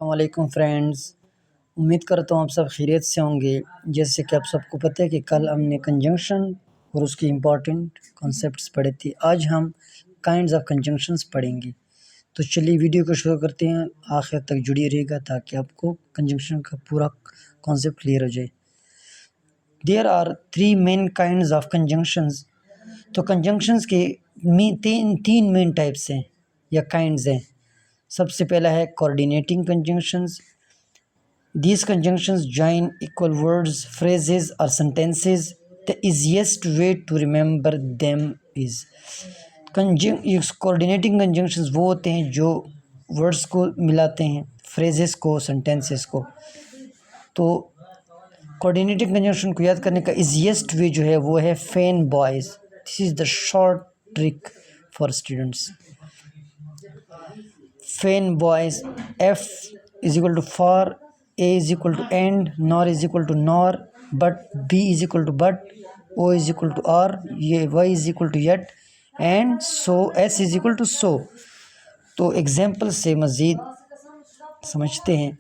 वालेकुम फ्रेंड्स। उम्मीद करता हूँ आप सब खैरियत से होंगे। जैसे कि आप सबको पता है कि कल हमने कंजंक्शन और उसकी इम्पॉर्टेंट कॉन्सेप्ट्स पढ़े थे। आज हम काइंड्स ऑफ कंजंक्शंस पढ़ेंगे। तो चलिए वीडियो को शुरू करते हैं, आखिर तक जुड़ी रहेगा ताकि आपको कंजंक्शन का पूरा कॉन्सेप्ट क्लियर हो जाए। There are 3 main kinds of conjunctions. तो कंजंक्शंस के तीन मेन टाइप्स हैं या काइंड्स हैं। सबसे पहला है coordinating conjunctions. These conjunctions join equal words, phrases or sentences. The easiest way to remember them is coordinating conjunctions वो होते हैं जो वर्ड्स को मिलाते हैं, फ्रेजेस को, सेंटेंसेस को। तो कोऑर्डिनेटिंग कंजंक्शन को याद करने का इजीएस्ट वे जो है वो है fan boys. This is the short trick for students. Fan boys, F is equal to for, A is equal to and, nor is equal to nor, but B is equal to but, O is equal to or, Y is equal to yet, and so S is equal to so। तो example से मज़ीद समझते हैं।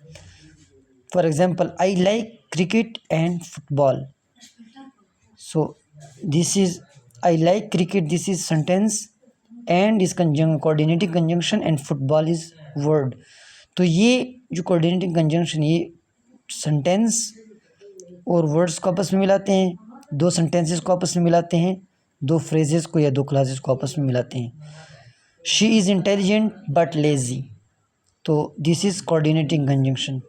For example, I like cricket and football. So this is I like cricket, this is sentence, and is coordinating conjunction and football is word. तो ये जो coordinating conjunction ये sentence और वर्ड्स को आपस में मिलाते हैं, दो सेंटेंसेस को आपस में मिलाते हैं, दो फ्रेजेस को या दो क्लासेस को आपस में मिलाते हैं। She is intelligent but lazy, तो this is coordinating conjunction.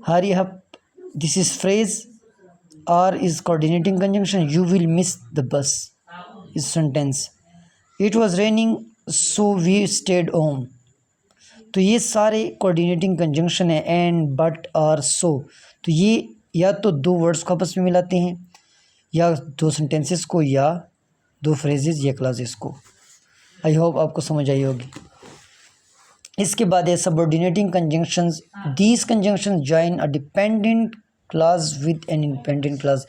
Hurry up, this is phrase. Or is coordinating conjunction. You will miss the bus is sentence. It was raining so we stayed home. तो ये सारे coordinating conjunction है, and, but, or, so. तो ये या तो दो words को आपस में मिलाते हैं, या दो सेंटेंसेस को, या दो फ्रेजेस या क्लासेस को। आई होप आपको समझ आई होगी। इसके बाद है subordinating conjunctions. These conjunctions join a dependent class with an independent class.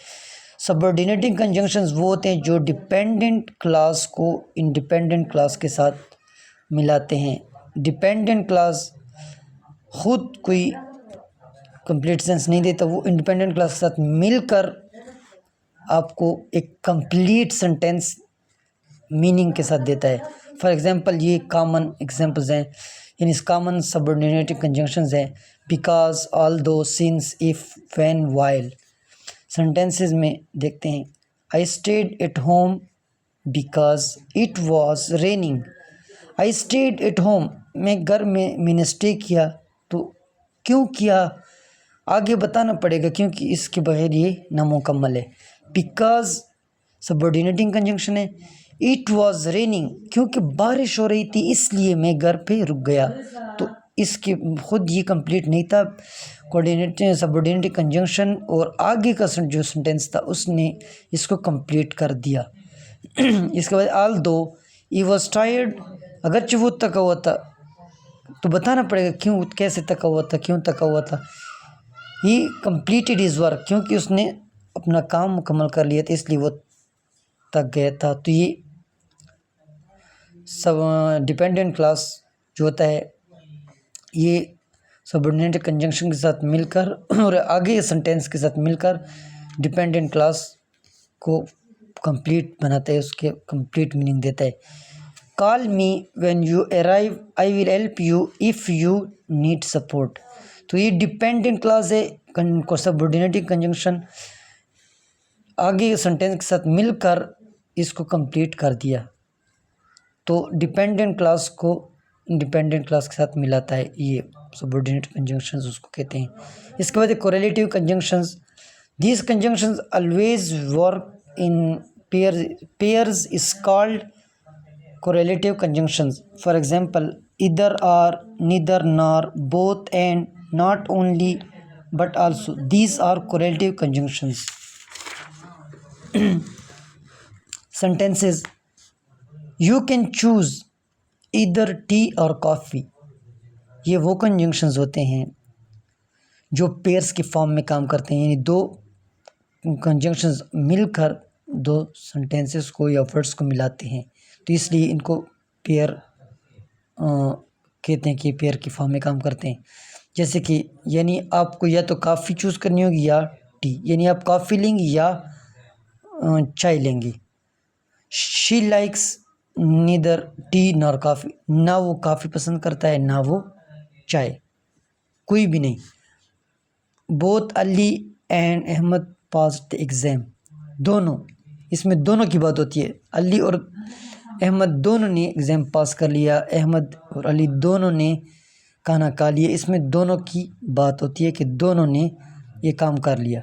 Subordinating conjunctions वो होते हैं जो डिपेंडेंट क्लास को इंडिपेंडेंट क्लास के साथ मिलाते हैं। डिपेंडेंट क्लास खुद कोई कंप्लीट सेंस नहीं देता, वो इंडिपेंडेंट क्लास के साथ मिलकर आपको एक कंप्लीट सेंटेंस मीनिंग के साथ देता है। फॉर एग्जांपल, ये कॉमन एग्जांपल्स हैं, इन कॉमन सबऑर्डिनेटिव कंजंक्शंस हैं। Because, although, since, if, when, while. Sentences में देखते हैं, I stayed at home because it was raining. I stayed at home, मैं घर में मैंने स्टे किया, तो क्यों किया आगे बताना पड़ेगा क्योंकि इसके बगैर ये नामुकम्मल है। बिकॉज सबऑर्डिनेटिंग कंजंक्शन है। इट वॉज रेनिंग, क्योंकि बारिश हो रही थी इसलिए मैं घर पे रुक गया, तो इसके खुद ये कंप्लीट नहीं था। कोऑर्डिनेटिंग सबऑर्डिनेटिंग कंजंक्शन और आगे का जो सेंटेंस था उसने इसको कंप्लीट कर दिया। इसके बाद, ऑल दो ही वॉज टायर्ड, अगरचे वो थका हुआ था, तो बताना पड़ेगा क्यों, कैसे थका हुआ था, क्यों थका हुआ था। ही कंप्लीटेड हिज वर्क, क्योंकि उसने अपना काम मुकम्मल कर लिया था इसलिए वो थक गया था। तो ये सब डिपेंडेंट क्लास जो होता है ये सबऑर्डिनेट कंजंक्शन के साथ मिलकर और आगे सेंटेंस के साथ मिलकर डिपेंडेंट क्लास को कंप्लीट बनाता है, उसके कंप्लीट मीनिंग देता है। Call me when you arrive, I will help you if you need support. तो ये डिपेंडेंट क्लास है, सबऑर्डिनेटिंग कंजंक्शन आगे सेंटेंस के साथ मिलकर इसको कंप्लीट कर दिया, तो डिपेंडेंट क्लास को इंडिपेंडेंट क्लास के साथ मिलाता है, ये सबऑर्डिनेट कंजंक्शंस उसको कहते हैं। इसके बाद correlative conjunctions. These conjunctions always work in pairs is called correlative conjunctions. For example, either, or, neither, nor, both, and, not only but also, these are correlative conjunctions. Sentences, you can choose either tea or coffee. ये वो conjunctions होते हैं जो pairs के form में काम करते हैं, यानी दो कंजंक्शंस मिलकर दो सेंटेंसेस को या वर्ड्स को मिलाते हैं, तो इसलिए इनको पेयर कहते हैं कि पेयर की फॉर्म में काम करते हैं। जैसे कि यानी आपको या तो कॉफ़ी चूज़ करनी होगी या टी, यानी आप कॉफ़ी लेंगी या चाय लेंगी। She likes neither T nor coffee, ना वो कॉफ़ी पसंद करता है ना वो चाय, कोई भी नहीं। Both Ali and Ahmed passed the exam, दोनों, इसमें दोनों की बात होती है। अली और अहमद दोनों ने एग्ज़ाम पास कर लिया, अहमद और अली दोनों ने खाना खा लिया। इसमें दोनों की बात होती है कि दोनों ने ये काम कर लिया।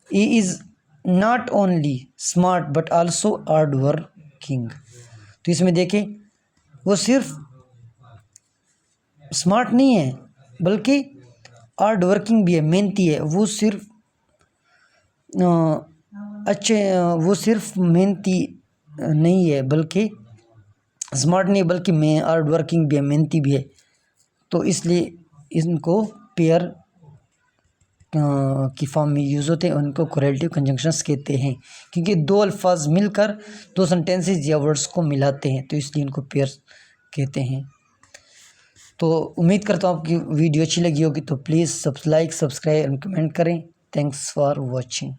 He is not only smart but also hard working, तो इसमें देखें वो सिर्फ स्मार्ट नहीं है बल्कि हार्ड वर्किंग भी है, मेहनती है। वो सिर्फ वो सिर्फ मेहनती नहीं है बल्कि स्मार्ट नहीं बल्कि मैं हार्ड वर्किंग भी है, मेहनती भी है। तो इसलिए इनको पेयर की फॉर्म में यूज़ होते हैं, उनको कोरिलेटिव कंजंक्शंस कहते हैं, क्योंकि दो अल्फाज मिलकर दो सेंटेंसेस या वर्ड्स को मिलाते हैं, तो इसलिए इनको पेयर कहते हैं। तो उम्मीद करता हूँ आपकी वीडियो अच्छी लगी होगी, तो please like, subscribe and comment करें। Thanks for watching.